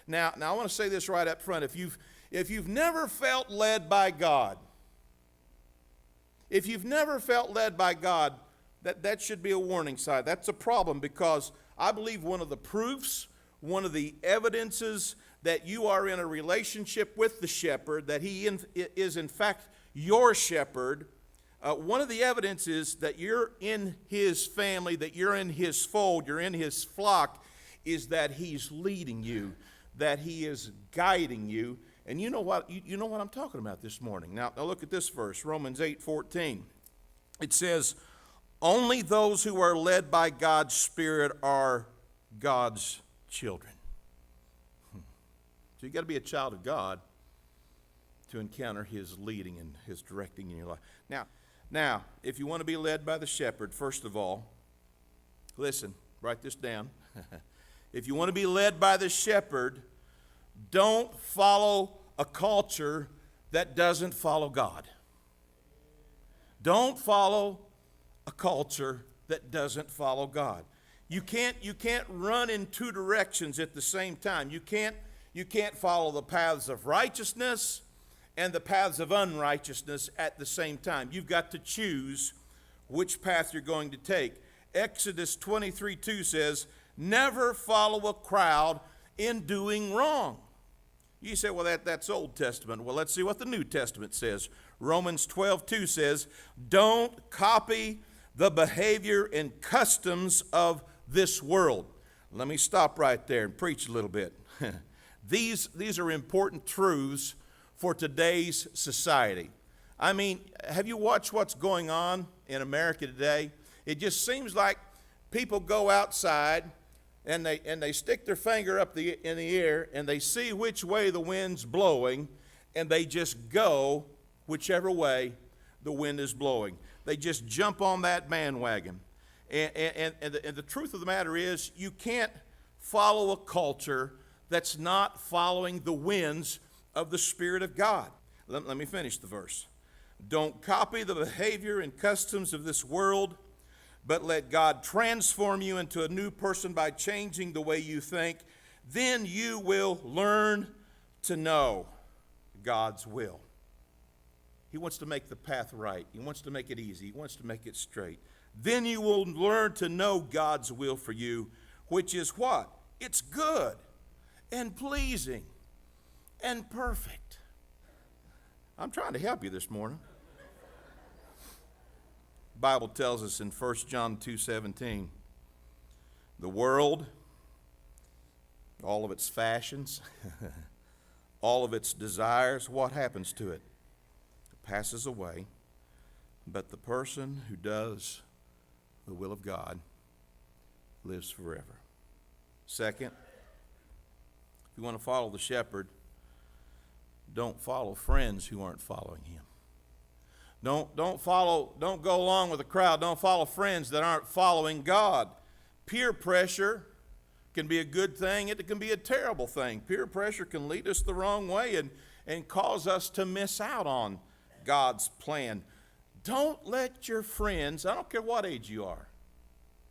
Now I want to say this right up front. If you've never felt led by God, if you've never felt led by God, that should be a warning sign. That's a problem, because I believe one of the proofs, one of the evidences that you are in a relationship with the shepherd, that he is in fact your shepherd, one of the evidences that you're in his family, that you're in his fold, you're in his flock, is that he's leading you, that he is guiding you. And you know what I'm talking about this morning. Now look at this verse, Romans 8:14. It says, only those who are led by God's Spirit are God's children. So you've got to be a child of God to encounter his leading and his directing in your life. Now, if you want to be led by the shepherd, first of all, listen, write this down. If you want to be led by the shepherd, don't follow a culture that doesn't follow God. Don't follow a culture that doesn't follow God. You can't run in two directions at the same time. You can't follow the paths of righteousness and the paths of unrighteousness at the same time. You've got to choose which path you're going to take. Exodus 23:2 says, never follow a crowd in doing wrong. You say, well, that's Old Testament. Well, let's see what the New Testament says. Romans 12:2 says, don't copy the behavior and customs of this world. Let me stop right there and preach a little bit. These are important truths for today's society. I mean, have you watched what's going on in America today? It just seems like people go outside and they stick their finger up in the air and they see which way the wind's blowing, and they just go whichever way the wind is blowing. They just jump on that bandwagon. And the truth of the matter is, you can't follow a culture that's not following the winds of the Spirit of God. Let me finish the verse. Don't copy the behavior and customs of this world, but let God transform you into a new person by changing the way you think. Then you will learn to know God's will. He wants to make the path right. He wants to make it easy. He wants to make it straight. Then you will learn to know God's will for you, which is what? It's good and pleasing and perfect. I'm trying to help you this morning. The Bible tells us in 1 John 2:17, the world, all of its fashions, all of its desires, what happens to it? It passes away, but the person who does the will of God lives forever. Second, if you want to follow the shepherd, don't follow friends who aren't following him. Don't go along with the crowd. Don't follow friends that aren't following God. Peer pressure can be a good thing. It can be a terrible thing. Peer pressure can lead us the wrong way and cause us to miss out on God's plan. Don't let your friends, I don't care what age you are,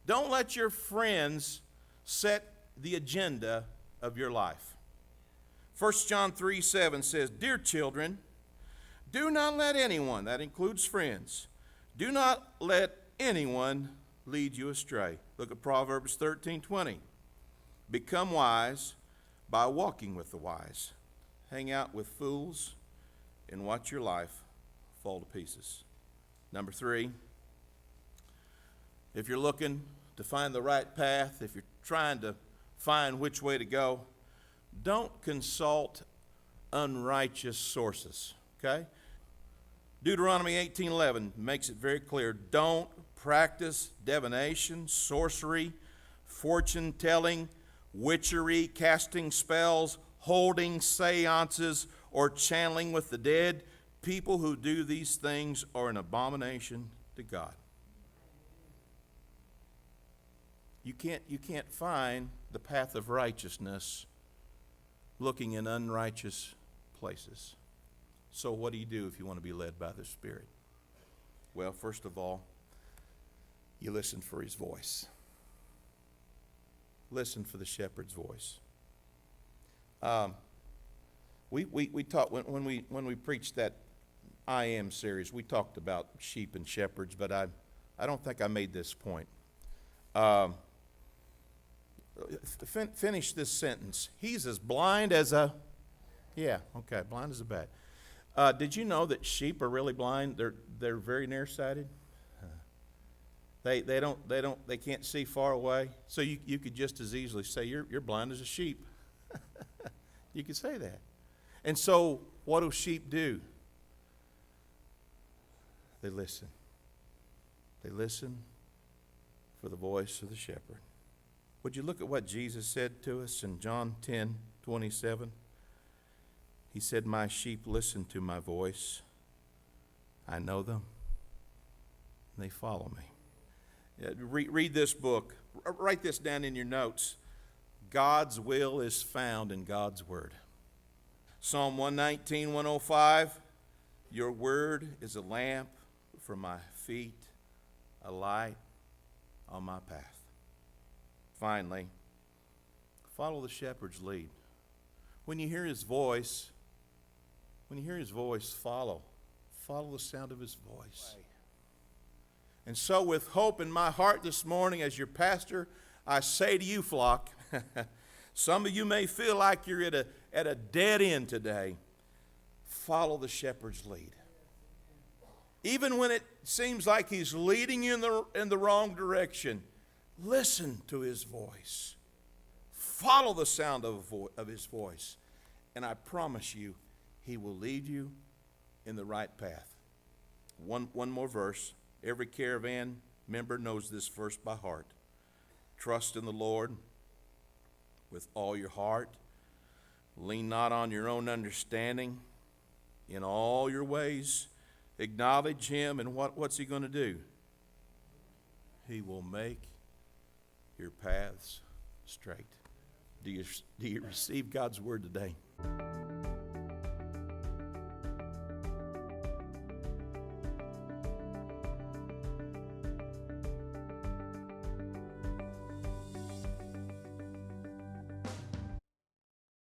don't let your friends set the agenda of your life. 1 John 3:7 says, dear children, do not let anyone, that includes friends, do not let anyone lead you astray. Look at Proverbs 13:20. Become wise by walking with the wise. Hang out with fools and watch your life fall to pieces. Number 3, if you're looking to find the right path, if you're trying to find which way to go, don't consult unrighteous sources, okay? Deuteronomy 18:11 makes it very clear. Don't practice divination, sorcery, fortune telling, witchery, casting spells, holding seances, or channeling with the dead. People who do these things are an abomination to God. You can't find the path of righteousness looking in unrighteous places. So what do you do if you want to be led by the Spirit? Well, first of all, you listen for his voice. Listen for the shepherd's voice. We talked when we preached that I Am series. We talked about sheep and shepherds, but I don't think I made this point. Finish this sentence. He's as blind as a, yeah, okay, blind as a bat. Did you know that sheep are really blind? They're very nearsighted. They can't see far away. So you could just as easily say you're blind as a sheep. You could say that. And so what do sheep do? They listen. They listen for the voice of the shepherd. Would you look at what Jesus said to us in John 10:27? He said, "My sheep listen to my voice. I know them. And they follow me." Read this book. Write this down in your notes. God's will is found in God's word. Psalm 119:105. Your word is a lamp for my feet, a light on my path. Finally, follow the shepherd's lead. When you hear his voice, follow. Follow the sound of his voice. And so with hope in my heart this morning as your pastor, I say to you, flock, some of you may feel like you're at a dead end today. Follow the shepherd's lead. Even when it seems like he's leading you in the wrong direction, listen to his voice. Follow the sound of his voice. And I promise you, he will lead you in the right path. One more verse. Every caravan member knows this verse by heart. Trust in the Lord with all your heart. Lean not on your own understanding. In all your ways, acknowledge him. And what's he going to do? He will make your paths straight. Do you receive God's word today?